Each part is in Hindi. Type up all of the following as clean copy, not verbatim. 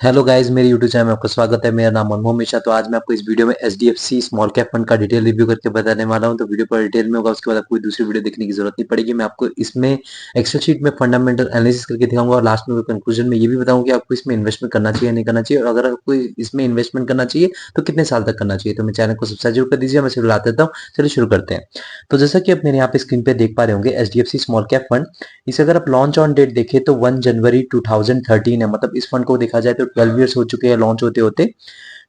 हेलो गाइस, मेरे यूट्यूब चैनल में आपका स्वागत है। मेरा नाम मनमोहन मिश्रा। तो आज मैं आपको इस वीडियो में एचडीएफसी स्मॉल कैप फंड का डिटेल रिव्यू करके बताने वाला हूं। तो वीडियो पर डिटेल में होगा, उसके बाद आपको कोई दूसरी वीडियो देखने की जरूरत नहीं पड़ेगी। मैं आपको इसमें एक्सेल शीट में फंडामेंटल एनालिसिस करके दिखाऊंगा और लास्ट में कंक्लूजन में ये भी बताऊंगा कि आपको इसमें इन्वेस्टमेंट करना चाहिए नहीं करना चाहिए, और अगर आपको इसमें इन्वेस्टमेंट करना चाहिए तो कितने साल तक करना चाहिए। तो मेरे चैनल को सब्सक्राइब जरूर कर दीजिए। मैं शुरू देता हूँ, चलिए शुरू करते हैं। तो जैसा कि आप मेरे यहाँ पे स्क्रीन पे देख पा रहे होंगे, एचडीएफसी स्मॉल कैप फंड, इसे अगर आप लॉन्च ऑन डेट देखें तो 1 जनवरी 2013 है। मतलब इस फंड को देखा जाए तो 12 इयर्स हो चुके हैं लॉन्च होते होते।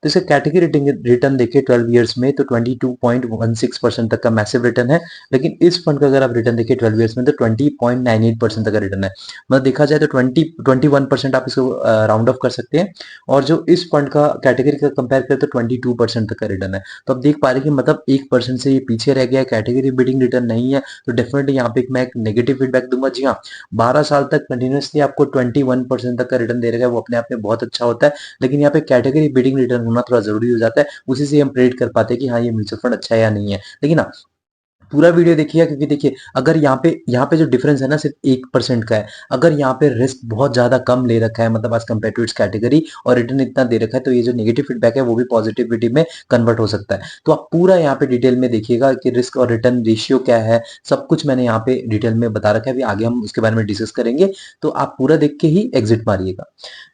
तो इसका कैटेगरी रिटर्न देखिए 12 इयर्स में तो 22.16% तक का मैसिव रिटर्न है। लेकिन इस फंड का अगर आप रिटर्न देखिए 12 इयर्स में तो 20.98% तक का रिटर्न है। मतलब देखा जाए तो 21% आप इसको राउंड ऑफ कर सकते हैं। और जो इस फंड का कैटेगरी का कंपेयर करें तो 22% तक का रिटर्न है। तो आप देख पा रहे हैं कि मतलब 1% से ये पीछे रह गया है, कैटेगरी बीटिंग रिटर्न नहीं है। तो डेफिनेटली यहाँ पे मैं एक नेगेटिव फीडबैक दूंगा। जी हाँ, 12 साल तक कंटिन्यूसली आपको 21% तक का रिटर्न दे रहा है, वो अपने आप में बहुत अच्छा होता है। लेकिन यहाँ पे कैटेगरी बीटिंग रिटर्न होना थोड़ा जरूरी हो जाता है, उसी से हम प्रेडिक्ट कर पाते हैं कि हाँ ये म्यूचुअल फंड अच्छा है या नहीं है। लेकिन हाँ, पूरा वीडियो देखिएगा, क्योंकि देखिए अगर यहाँ पे जो डिफरेंस है ना सिर्फ 1% का है। अगर यहाँ पे रिस्क बहुत ज्यादा कम ले रखा है, मतलब आज कंपेयर टू इट्स कैटेगरी, और रिटर्न इतना दे रखा है, तो ये जो नेगेटिव फीडबैक है वो भी पॉजिटिविटी में कन्वर्ट हो सकता है। तो आप पूरा यहाँ पे डिटेल में देखिएगा कि रिस्क और रिटर्न रेशियो क्या है। सब कुछ मैंने यहाँ पे डिटेल में बता रखा है, अभी आगे हम उसके बारे में डिस्कस करेंगे। तो आप पूरा देख के ही एग्जिट मारिएगा।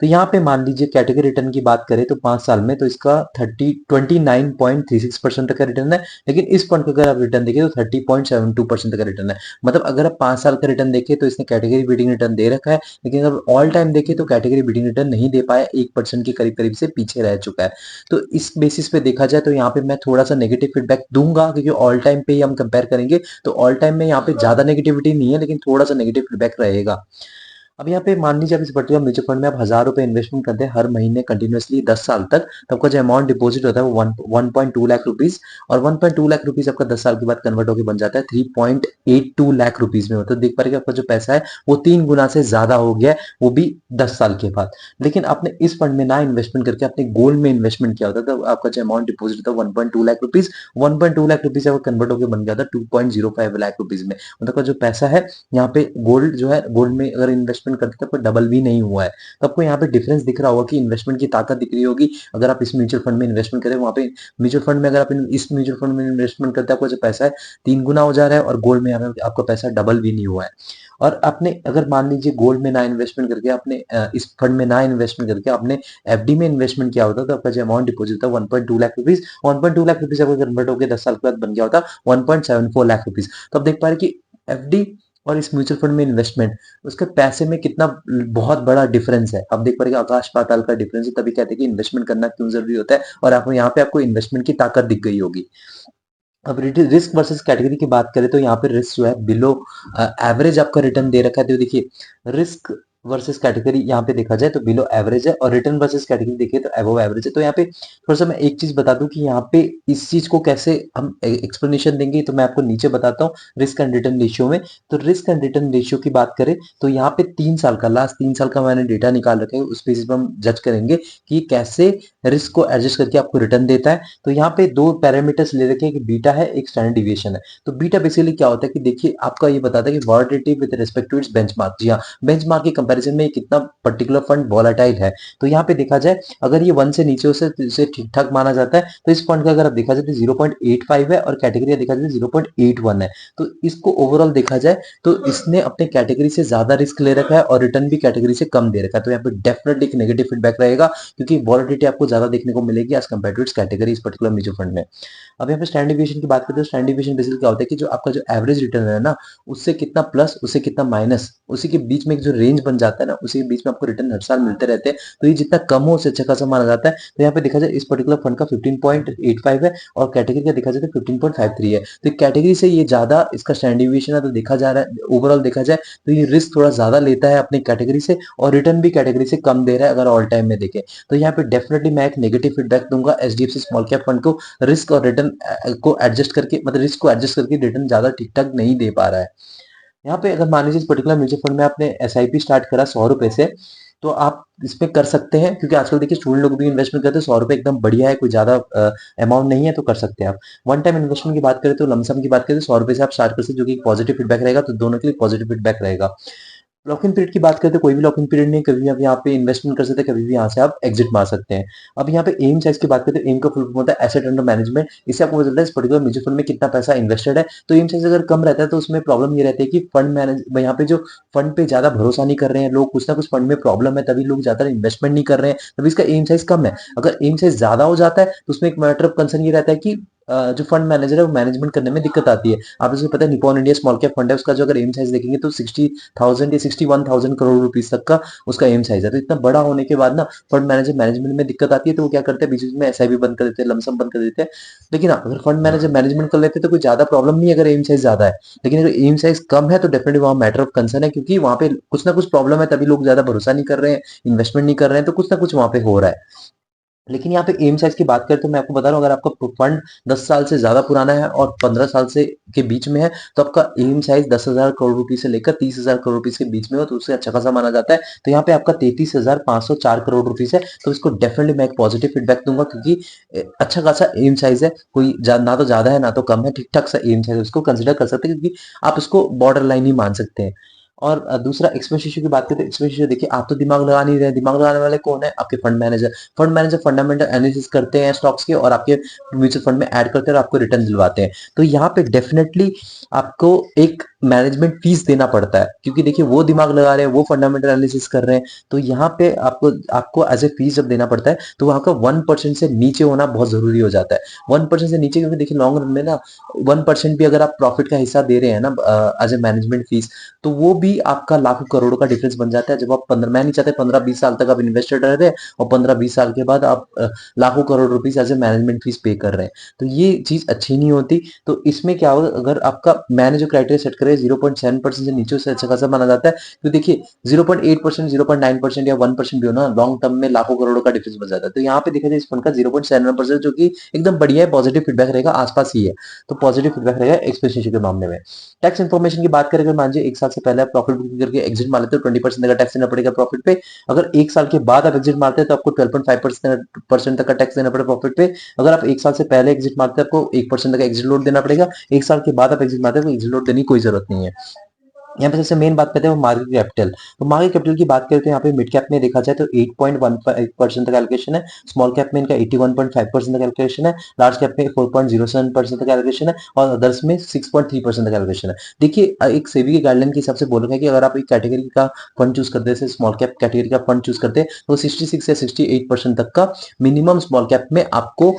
तो यहाँ पे मान लीजिए कैटेगरी रिटर्न की बात करें तो 5 साल में तो इसका 29.36% तक का रिटर्न है। लेकिन इस फंड का अगर आप रिटर्न देखिए तो 30.72% का रिटर्न है। मतलब अगर आप 5 साल का रिटर्न देखिए तो इसने कैटेगरी बीटिंग रिटर्न दे रखा है। लेकिन अगर ऑल टाइम देखिए तो कैटेगरी बीटिंग रिटर्न नहीं दे पाया, 1% के करीब करीब से पीछे रह चुका है। तो इस बेसिस पे देखा जाए तो यहाँ पे मैं थोड़ा सा नेगेटिव फीडबैक दूंगा, क्योंकि ऑल टाइम पे ही हम कंपेयर करेंगे। तो ऑल टाइम में यहाँ पे ज्यादा नेगेटिविटी नहीं है, लेकिन थोड़ा सा नेगेटिव फीडबैक रहेगा। अब यहाँ पे मान लीजिए आप इस पर्टिकुलर म्यूचुअल फंड में आप 1000 रुपए इन्वेस्टमेंट करते हैं हर महीने कंटिन्यूअसली 10 साल तक, तो आपका जो अमाउंट डिपॉजिट होता है वो 1.2 लाख रुपीज। और 1.2 लाख रुपीज आपका 10 साल के बाद कन्वर्ट होकर बन जाता है 3.82 लाख रुपीज में। मतलब देख पा रहे हैं कि आपका जो पैसा है वो 3 गुना से ज्यादा हो गया है, वो भी 10 साल के बाद। लेकिन आपने इस फंड में ना इन्वेस्टमेंट करके अपने गोल्ड में इन्वेस्टमेंट किया होता तो आपका जो अमाउंट डिपॉजिट होता है 1.2 लाख रुपीज, 1.2 लाख रुपीज आपका कन्वर्ट होकर बन गया था 2.05 लाख रुपीज में। मतलब का जो पैसा है यहाँ पे गोल्ड जो है, गोल्ड में अगर इन्वेस्टमेंट करते तो आपको डबल भी नहीं हुआ है। तो आपको यहाँ पे डिफरेंस दिख रहा होगा कि इन्वेस्टमेंट की ताकत दिख रही होगी। अगर आप इस म्यूचुअल फंड में इन्वेस्टमेंट करें, वहां पे म्यूचुअल फंड में अगर आप इस म्यूचुअल फंड में इन्वेस्टमेंट करते हैं, आपका जो पैसा है 3 गुना हो जा रहा है, और गोल्ड में आपका पैसा डबल भी नहीं हुआ है। और आपने अगर मान लीजिए गोल्ड में ना इन्वेस्टमेंट करके आपने इस फंड में ना इन्वेस्टमेंट करके आपने एफडी में इन्वेस्टमेंट किया होता तो आपका जो अमाउंट डिपॉजिट था 1.2 लाख रुपीज, 1.2 लाख रुपीज आपको कन्वर्ट होकर 10 साल के बाद बन गया होता 1.74 लाख रुपीज। तो आप देख पा रहे कि एफडी और इस म्यूचुअल फंड में इन्वेस्टमेंट, उसके पैसे में कितना बहुत बड़ा डिफरेंस है। आप देख पा रहे हैं कि आकाश पाताल का डिफरेंस है। तभी कहते हैं कि इन्वेस्टमेंट करना क्यों जरूरी होता है, और आपको यहाँ पे आपको इन्वेस्टमेंट की ताकत दिख गई होगी। अब रिस्क वर्सेस कैटेगरी की बात करें तो यहाँ पे रिस्क जो है बिलो एवरेज आपका रिटर्न दे रखा है। तो देखिए रिस्क वर्सेस कैटेगरी यहाँ पे देखा जाए तो बिलो एवरेज है, और रिटर्न वर्सेस कैटेगरी देखिए तो अबव एवरेज है। तो यहाँ पे थोड़ा सा मैं एक चीज बता दूं कि यहाँ पे इस चीज को कैसे हम एक्सप्लेनेशन देंगे, तो मैं आपको नीचे बताता हूँ रिस्क एंड रिटर्न रेशियो में। तो रिस्क एंड रिटर्न रेशियो की बात करें तो यहाँ पे 3 साल का, लास्ट 3 साल का मैंने डेटा निकाल रखा है, उस बेसिस पर हम जज करेंगे कि कैसे रिस्क को एडजस्ट करके आपको रिटर्न देता है। तो यहाँ पे दो पैरामीटर्स ले रखे हैं, कि बीटा है, एक स्टैंडर्ड डिविएशन है। तो बीटा बेसिकली क्या होता है कि देखिए आपका ये बताता है कि volatility with respect to its benchmark. जी हाँ, बेंचमार्क के कंपैरिजन में कितना पर्टिकुलर फंड वॉलेटाइल है। तो यहाँ पे देखा जाए अगर ये 1 से नीचे उसे ठीक ठाक माना जाता है, तो इस फंड का अगर आप देखा जाए तो 0.85 है, और कैटेगरी देखा जाए 0.81 है। तो इसको ओवरऑल देखा जाए तो इसने अपने कैटेगरी से ज्यादा रिस्क ले रखा है, और रिटर्न भी कैटेगरी से कम दे रखा है। तो यहाँ पे डेफिनेटली एक नेगेटिव फीडबैक रहेगा, क्योंकि वॉलेटिलिटी आपको ज्यादा देखने को मिलेगी as compare to its category इस पर्टिकुलर म्यूचुअल फंड में। अब यहाँ पे स्टैंडर्ड डिविएशन की बात करते हैं तो स्टैंडर्ड डिविएशन बेसिकली क्या होता है कि जो आपका जो एवरेज रिटर्न है ना, उससे कितना प्लस उससे कितना माइनस, उसी के बीच में एक जो रेंज बन जाता है ना, उसी के बीच में आपको रिटर्न हर साल मिलते रहते हैं। तो ये जितना कम हो उससे अच्छा खासा माना जाता है। तो यहाँ पे देखा जाए इस पर्टिकुलर फंड का 15.85 है, और कैटेगरी का देखा जाए तो 15.53 है। तो कैटेगरी से ये ज्यादा इसका स्टैंडर्ड डिविएशन है। तो देखा जा रहा है ओवरऑल देखा जाए तो ये रिस्क थोड़ा ज्यादा लेता है अपनी कैटेगरी से, और रिटर्न भी कैटेगरी से कम दे रहा है अगर ऑल टाइम में देखें। तो यहाँ पे डेफिनेटली मैं एक नेगेटिव फीडबैक दूंगा एचडीएफसी स्मॉल कैप फंड को। रिस्क और रिटर्न को एडजस्ट करके, मतलब रिस्क को एडजस्ट करके रिटर्न ज्यादा ठीक ठाक नहीं दे पा रहा है। यहाँ पे अगर मान लीजिए इस पर्टिकुलर म्यूचुअल फंड में आपने एसआईपी स्टार्ट करा 100 रुपए से, तो आप इसमें कर सकते हैं, क्योंकि आजकल देखिए स्टूडेंट लोग भी इन्वेस्टमेंट करते हैं। 100 रुपए एकदम बढ़िया है, कोई ज्यादा अमाउंट नहीं है, तो कर सकते हैं आप। वन टाइम इन्वेस्टमेंट की बात करें तो लमसम की बात करें तो 100 रुपए से आप स्टार्ट कर सकते हैं, जो कि पॉजिटिव फीडबैक रहेगा। तो दोनों के लिए पॉजिटिव फीडबैक रहेगा। लॉक इन पीरियड की बात करें तो कोई भी लॉक इन पीरियड नहीं, कभी भी आप यहाँ पे इन्वेस्टमेंट कर सकते हैं, कभी भी यहाँ से आप एग्जिट मार सकते हैं। अब यहाँ पे एम साइज की बात करें तो एम का फुल फॉर्म होता है एसेट अंडर मैनेजमेंट। इससे आपको पता चलता है इस पर्टिकुलर म्यूचुअल फंड में कितना पैसा इन्वेस्टेड है। तो एम साइज अगर कम रहता है तो उसमें प्रॉब्लम ये रहती है कि फंड मैनेज यहाँ पे जो फंड पे ज्यादा भरोसा नहीं कर रहे हैं लोग, कुछ ना कुछ फंड में प्रॉब्लम है, तभी लोग ज्यादा इन्वेस्टमेंट नहीं कर रहे हैं, तभी इसका एम साइज कम है। अगर एम साइज ज्यादा हो जाता है तो उसमें एक मैटर ऑफ कंसर्न ये रहता है कि जो फंड मैनेजर है वो मैनेजमेंट करने में दिक्कत आती है। आप जैसे पता है Nippon India small cap fund है, उसका जो अगर एम साइज देखेंगे तो 60,000 या 61,000 करोड़ रुपीस तक का उसका एम साइज है। तो इतना बड़ा होने के बाद ना फंड मैनेजर मैनेजमेंट में दिक्कत आती है, तो वो क्या करते हैं बीच बीच में एसआईपी बंद कर देते हैं, लमसम बंद कर देते हैं। लेकिन हाँ, अगर फंड मैनेजर मैनेजमेंट कर लेते हैं तो कोई ज्यादा प्रॉब्लम नहीं है अगर एम साइज ज्यादा है। लेकिन अगर एम साइज कम है तो डेफिनेटली वहां मैटर ऑफ कंसर्न है, क्योंकि वहां पे कुछ ना कुछ प्रॉब्लम है, तभी लोग ज्यादा भरोसा नहीं कर रहे हैं, इन्वेस्टमेंट नहीं कर रहे हैं, तो कुछ ना कुछ वहां पे हो रहा है। लेकिन यहाँ पे एम साइज की बात करें तो मैं आपको बता रहा हूँ, अगर आपका फंड 10 साल से ज्यादा पुराना है और 15 साल से के बीच में है, तो आपका एम साइज 10,000 करोड़ रुपए से लेकर 30,000 करोड़ रुपए के बीच में हो तो उससे अच्छा खासा माना जाता है। तो यहाँ पे आपका 33,504 करोड़ रुपए है, तो इसको डेफिनेटली मैं एक पॉजिटिव फीडबैक दूंगा, क्योंकि अच्छा खासा एम साइज है, कोई ना तो ज्यादा है ना तो कम है, ठीक ठाक सा एम साइज, उसको कंसिडर कर सकते हैं, क्योंकि आप उसको बॉर्डर लाइन ही मान सकते हैं। और दूसरा एक्सपेंस रेशियो की बात करें तो एक्सपेंस रेशियो देखिए, आप तो दिमाग लगा नहीं रहे, दिमाग लगाने वाले कौन है, आपके fund manager. Fund manager fundamental analysis करते हैं स्टॉक्स के और आपके म्यूचुअल फंड में ऐड करते हैं और आपको रिटर्न दिलवाते हैं। तो यहाँ पे डेफिनेटली आपको एक मैनेजमेंट फीस देना पड़ता है, क्योंकि देखिए वो दिमाग लगा रहे हैं, वो फंडामेंटल एनालिसिस कर रहे हैं। तो यहाँ पे आपको आपको एज ए फीस जब देना पड़ता है तो वहां का 1% से नीचे होना बहुत जरूरी हो जाता है। 1% से नीचे, क्योंकि देखिए लॉन्ग रन में ना 1% भी अगर आप प्रॉफिट का हिस्सा दे रहे हैं ना एज ए मैनेजमेंट फीस, तो वो भी आपका लाखों करोड़ों का डिफरेंस बन जाता है। जब आप 15, मैं नहीं चाहते 15-20 साल तक आप इन्वेस्टेड रह रहे हैं और 15-20 साल के बाद आप लाखों crore rupees as a management fees पे कर रहे हैं, तो ये चीज अच्छी नहीं होती। तो इसमें क्या होगा, अगर आपका मैंने जो क्राइटेरिया सेट करे 0.7% से नीचे, से अच्छा खासा माना जाता है। तो देखिए 0.8%, 0.9% या 1% भी हो ना, लॉन्ग टर्म में लाखों करोड़ों का डिफरेंस बन जाता है। तो यहाँ पे देखा जाए इस फंड का 0.7%, जो कि एकदम बढ़िया है, पॉजिटिव फीडबैक रहेगा, आसपास ही है। तो पॉजिटिव फीडबैक रहेगा एक्सपेंस के मामले में। टैक्स इन्फॉर्मेशन की बात करें, अगर मान लीजिए 1 साल से पहले आप प्रॉफिट बुकिंग करके एग्जिट मार लेते हो, 20% का टैक्स देना पड़ेगा प्रॉफिट पे। अगर 1 साल के बाद आप एग्जिट मारते हैं तो आपको 12.5% तक का टैक्स देना पड़ेगा प्रॉफिट पे। अगर आप 1 साल से पहले एग्जिट मारते हैं आपको 1% का एग्जिट लोड देना पड़ेगा। 1 साल के बाद आप एग्जिट मारते हैं तो एग्जिट लोड देने की कोई जरूरत नहीं है। यहाँ पे सबसे मेन बात करते हैं वो मार्केट कैपिटल। तो मार्केट कैपिटल की बात करते हैं, यहाँ पे मिड कैप में देखा जाए तो 8.15% तक एलोकेशन है, स्मॉल कैप में इनका 81.5% तक एलोकेशन है, लार्ज कैप में 4.07% तक एलोकेशन है और अदर्स में 6.3% तक एलोकेशन है। देखिए एक सेबी के गाइडलाइन के हिसाब से बोल रखा है कि अगर आप एक कैटेगरी का फंड चूज करते हैं, स्मॉल कैप कैटेगरी का फंड चूज करते हैं, तो 66 या 68% तक का मिनिमम स्मॉल कैप में आपको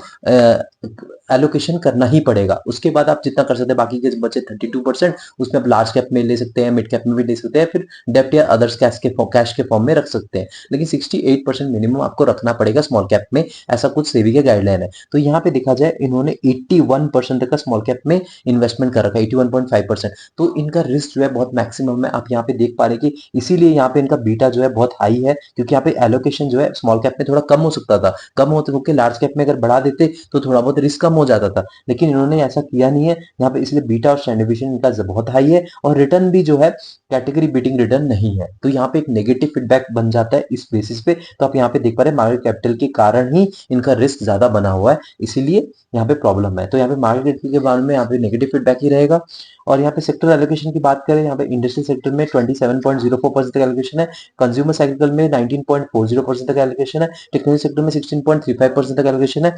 एलोकेशन करना ही पड़ेगा। उसके बाद आप जितना कर सकते हैं, बाकी के बचे 32% उसमें आप लार्ज कैप में ले सकते हैं, मिड कैप में भी ले सकते हैं, फिर डेप्ट या अदर्स कैश के फॉर्म में रख सकते हैं। लेकिन 68% मिनिमम आपको रखना पड़ेगा स्मॉल कैप में, ऐसा कुछ सेबी के गाइडलाइन है। तो यहाँ पे देखा जाए इन्होंने 81% तक का स्मॉल कैप में इन्वेस्टमेंट कर रखा है, 81.5%। तो इनका रिस्क जो है बहुत मैक्सिमम है, आप यहाँ पे देख पा रहे कि इसीलिए यहाँ पे इनका बीटा जो है बहुत हाई है, क्योंकि यहाँ पे एलोकेशन जो है स्मॉल कैप में थोड़ा कम हो सकता था, कम होते होकर लार्ज कैप में अगर बढ़ा देते तो थोड़ा बहुत रिस्क कम हो जाता था। लेकिन इन्होंने ऐसा किया नहीं है यहाँ पे, इसलिए बीटा और स्टैंडर्ड डिविएशन इनका बहुत हाई है और रिटर्न भी जो है कैटेगरी बीटिंग रिटर्न नहीं है। तो यहाँ पे एक नेगेटिव फीडबैक बन जाता है इस बेसिस पे। तो आप यहाँ पे देख पा रहे हैं मार्केट कैपिटल के कारण ही इनका रिस्क ज्यादा बना हुआ है, इसीलिए यहाँ पे प्रॉब्लम है। तो यहाँ पे मार्केट कैपिटल के बारे में यहाँ पे नेगेटिव फीडबैक ही रहेगा। और यहाँ पे सेक्टर एलोकेशन की बात करें, यहाँ पे इंडस्ट्रियल सेक्टर में 27.04% तक एलोकेशन है, कंज्यूमर साइकिल में 19.40% तक एलोकेशन है, टेक्नोलॉजी सेक्टर में 16.35% तक एलोकेशन है,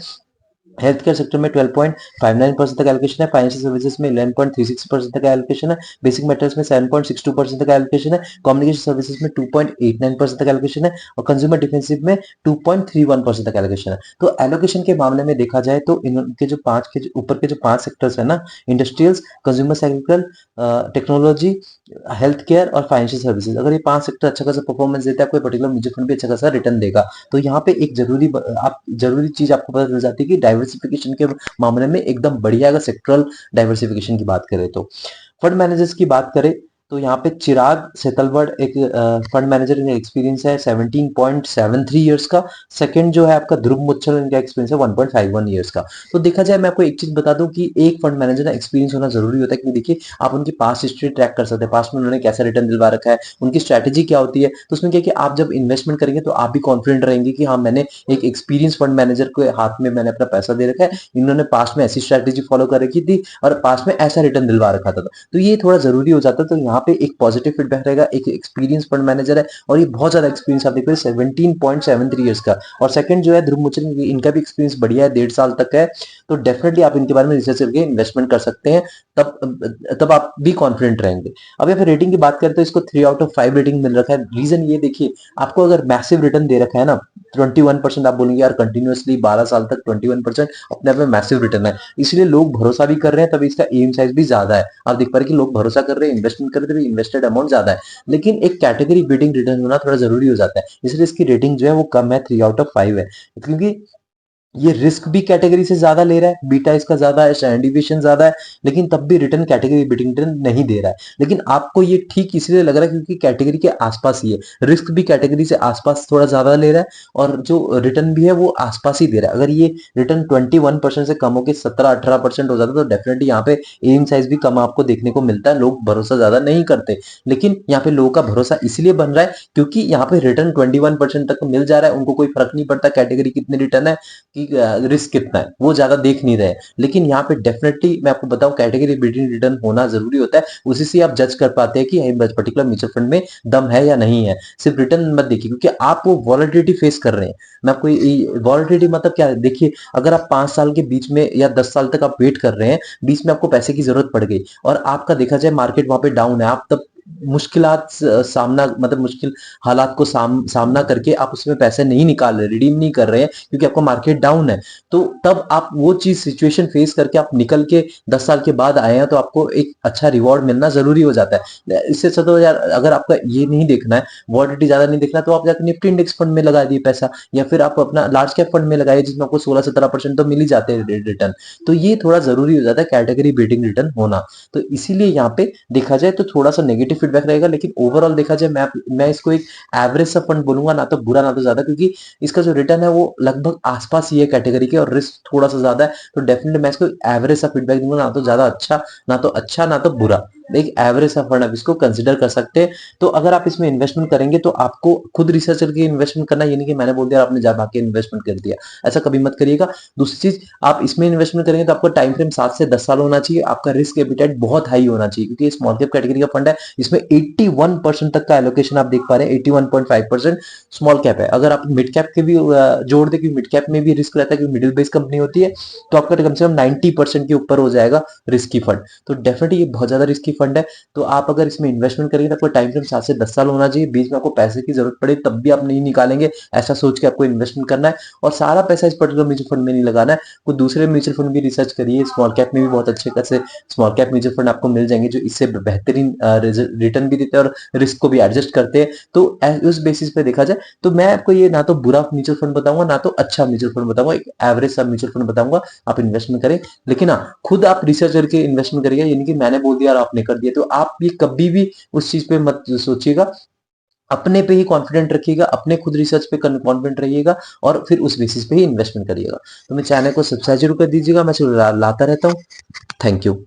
हेल्थ केयर सेक्टर में 12.59% तक एलोकेशन है, फाइनेंशियल सर्विसेज में 11.36% तक एलोकेशन है, बेसिक मेटल्स में 7.62% तक एलोकेशन है, कम्युनिकेशन सर्विसेज में 2.89% तक एलोकेशन है और कंज्यूमर डिफेंसिव में 2.31% तक एलोकेशन है। तो एलोकेशन के मामले में देखा जाए तो इनके जो पांच के ऊपर के जो 5 सेक्टर्स है ना, industrials, consumer cycle, technology, health care और फाइनेंशियल सर्विसेज, अगर ये 5 सेक्टर अच्छा खासा परफॉर्मेंस देता है, कोई पर्टिकुलर म्यूचुअल फंड भी अच्छा खासा रिटर्न देगा। तो यहाँ पे एक जरूरी चीज आपको पता चल जाती है कि डाइवर्सिफिकेशन के मामले में एकदम बढ़िया अगर सेक्टरल डाइवर्सिफिकेशन की बात करें तो। फंड मैनेजर्स की बात करें तो यहाँ पे चिराग सेतलवड़ एक फंड मैनेजर, इनका एक्सपीरियंस है 17.73 इयर्स का। सेकंड जो है आपका ध्रुव मुच्छल, इनका एक्सपीरियंस है 1.51 इयर्स का। तो देखा जाए मैं आपको एक चीज बता दूं कि एक फंड मैनेजर ना एक्सपीरियंस होना जरूरी होता है, क्योंकि देखिए आप उनकी पास्ट हिस्ट्री ट्रैक कर सकते हैं, पास्ट में उन्होंने कैसा रिटर्न दिलवा रखा है, उनकी स्ट्रैटेजी क्या होती है। तो उसमें क्या कि आप जब इन्वेस्टमेंट करेंगे तो आप भी कॉन्फिडेंट रहेंगे कि हाँ मैंने एक एक्सपीरियंस फंड मैनेजर के हाथ में मैंने अपना पैसा दे रखा है, इन्होंने पास्ट में ऐसी स्ट्रैटेजी फॉलो कर रखी थी और पास्ट में ऐसा रिटर्न दिलवा रखा था। तो ये थोड़ा जरूरी हो जाता है। तो यहाँ यहाँ पे एक पॉजिटिव फीडबैक रहेगा, एक एक्सपीरियंस फंड मैनेजर है और ये बहुत ज्यादा एक्सपीरियंस आप देख रहे हैं 17.73 ईयर्स का। और सेकंड जो है ध्रुव मुचल, इनका भी एक्सपीरियंस बढ़िया है, 1.5 साल तक है। तो डेफिनेटली आप इनके बारे में रिसर्च करके इन्वेस्टमेंट कर सकते हैं, तब आप भी कॉन्फिडेंट रहेंगे। अब या फिर रेटिंग की बात करें तो इसको 3/5 रेटिंग मिल रखा है। रीजन ये देखिए, आपको अगर मैसिव रिटर्न दे रखा है ना 21%, आप बोलेंगे यार कंटिन्यूअसली 12 साल तक 21% अपने आप में मैसिव रिटर्न है, इसलिए लोग भरोसा भी कर रहे हैं, तभी इसका एम साइज भी ज्यादा है। आप देख पा रहे हैं कि लोग भरोसा कर रहे हैं, इन्वेस्टमेंट कर रहे हैं, इन्वेस्टेड अमाउंट ज्यादा है। लेकिन एक कैटेगरी बीटिंग रिटर्न होना थोड़ा जरूरी हो जाता है, इसलिए इसकी रेटिंग जो है वो कम है, 3/5 है। क्योंकि ये रिस्क भी कैटेगरी से ज्यादा ले रहा है, बीटा इसका ज्यादा है, स्टैंडर्ड डिविएशन ज्यादा है, लेकिन तब भी रिटर्न कैटेगरी बीटिंग रिटर्न नहीं दे रहा है। लेकिन आपको ये ठीक इसलिए लग रहा है क्योंकि कैटेगरी के आसपास ही है, रिस्क भी कैटेगरी से आसपास थोड़ा ज्यादा ले रहा है और जो रिटर्न भी है वो आसपास ही दे रहा है। अगर ये रिटर्न 21% से कम होकर 17-18% हो जाता तो डेफिनेटली यहाँ पे एम साइज भी कम आपको देखने को मिलता है, लोग भरोसा ज्यादा नहीं करते। लेकिन यहाँ पे लोगों का भरोसा इसलिए बन रहा है क्योंकि यहाँ पे रिटर्न 21% तक मिल जा रहा है, उनको कोई फर्क नहीं पड़ता कैटेगरी कितनी रिटर्न है कि रिस्क कितना है, वो ज्यादा देख नहीं रहे। लेकिन यहाँ पे डेफिनेटली मैं आपको बताऊं कैटेगरी बीटिंग रिटर्न होना जरूरी होता है, उसी से आप जज कर पाते हैं कि पर्टिकुलर म्यूचुअल फंड में दम है या नहीं है। सिर्फ रिटर्न मत देखिए क्योंकि आप वो वॉलेटिलिटी फेस कर रहे हैं। मैं आपको वॉलेटिलिटी मतलब क्या है, देखिए अगर आप 5 साल के बीच में या 10 साल तक आप वेट कर रहे हैं, बीच में आपको पैसे की जरूरत पड़ गई और आपका देखा जाए मार्केट वहां पे डाउन है, आप तब मुश्किलात सामना मतलब मुश्किल हालात को सामना करके आप उसमें पैसे नहीं निकाल रहे, रिडीम नहीं कर रहे हैं क्योंकि आपका मार्केट डाउन है। तो तब आप वो चीज सिचुएशन फेस करके आप निकल के 10 साल के बाद आए हैं तो आपको एक अच्छा रिवॉर्ड मिलना जरूरी हो जाता है। इससे अच्छा तो यार अगर आपका ये नहीं देखना है, वॉलिडिटी ज्यादा नहीं देखना, तो आप जाकर निफ्टी इंडेक्स फंड में लगा दिए पैसा, या फिर आप अपना लार्ज कैप फंड में लगाइए जिसमें आपको 16-17% तो मिल ही जाते हैं रिटर्न। तो ये थोड़ा जरूरी हो जाता है कैटेगरी बीटिंग रिटर्न होना। तो इसीलिए यहाँ पे देखा जाए तो थोड़ा सा नेगेटिव फीडबैक रहेगा, लेकिन ओवरऑल देखा जाए मैं इसको एक एवरेज सा फंड बोलूंगा, ना तो बुरा ना तो ज्यादा, क्योंकि इसका जो रिटर्न है वो लगभग आसपास ही है कैटेगरी के और रिस्क थोड़ा सा ज्यादा है। तो डेफिनेटली मैं इसको एवरेज सा फीडबैक दूंगा, ना तो ज्यादा अच्छा ना तो बुरा, एक एवरेज सा फंड आप इसको कंसिडर कर सकते हैं। तो अगर आप इसमें इन्वेस्टमेंट करेंगे तो आपको खुद रिसर्च करके इन्वेस्टमेंट करना, ये नहीं कि मैंने बोल दिया आपने जा भाग के इन्वेस्टमेंट कर दिया, ऐसा कभी मत करिएगा। दूसरी चीज, आप इसमें इन्वेस्टमेंट करेंगे तो आपका टाइम फ्रेम 7 से 10 साल होना चाहिए, आपका रिस्क एपिटाइट बहुत हाई होना चाहिए क्योंकि स्मॉल कैप कैटेगरी का फंड है। इसमें 81% तक का एलोकेशन आप देख पा रहे हैं, 81.5% स्मॉल कैप है। अगर आप मिड कैप के भी जोड़ दे, मिड कैप में भी रिस्क रहता है क्योंकि मिडिल बेस कंपनी होती है, तो आपका कम से कम 90% के ऊपर हो जाएगा रिस्की फंड। तो डेफिनेटली ये बहुत ज्यादा रिस्की फंड है। तो आप अगर इसमें इन्वेस्टमेंट करेंगे तो आपको टाइम फ्रेम 7 से 10 साल होना चाहिए, बीच में आपको पैसे की जरूरत पड़े तब भी आप नहीं निकालेंगे, ऐसा सोच के आपको इन्वेस्टमेंट करना है। और सारा पैसा इस पर्टिकुलर म्यूचुअल फंड में नहीं लगाना है, कुछ दूसरे म्यूचुअल फंड भी रिसर्च करिए, स्मॉल कैप में भी बहुत अच्छे खासे स्मॉल कैप म्यूचुअल फंड आपको मिल जाएंगे जो इससे बेहतरीन रिटर्न भी देते हैं और रिस्क को भी एडजस्ट करते हैं। तो उस बेसिस पे देखा जाए तो मैं आपको ये ना तो बुरा म्यूचुअल फंड बताऊंगा ना तो अच्छा म्यूचुअल फंड बताऊंगा, एक एवरेज सा म्यूचुअल फंड बताऊंगा, आप इन्वेस्टमेंट करें। लेकिन हाँ, खुद आप रिसर्च करके इन्वेस्टमेंट करिएगा, यानी कि मैंने बोल दिया और आपने कर दिया, तो आप ये कभी भी उस चीज पे मत सोचिएगा, अपने पे ही कॉन्फिडेंट रखिएगा, अपने खुद रिसर्च पे कॉन्फिडेंट रहिएगा और फिर उस बेसिस पे ही इन्वेस्टमेंट करिएगा। तो मैं चैनल को सब्सक्राइब जरूर कर दीजिएगा, मैं लाता रहता हूँ। Thank you.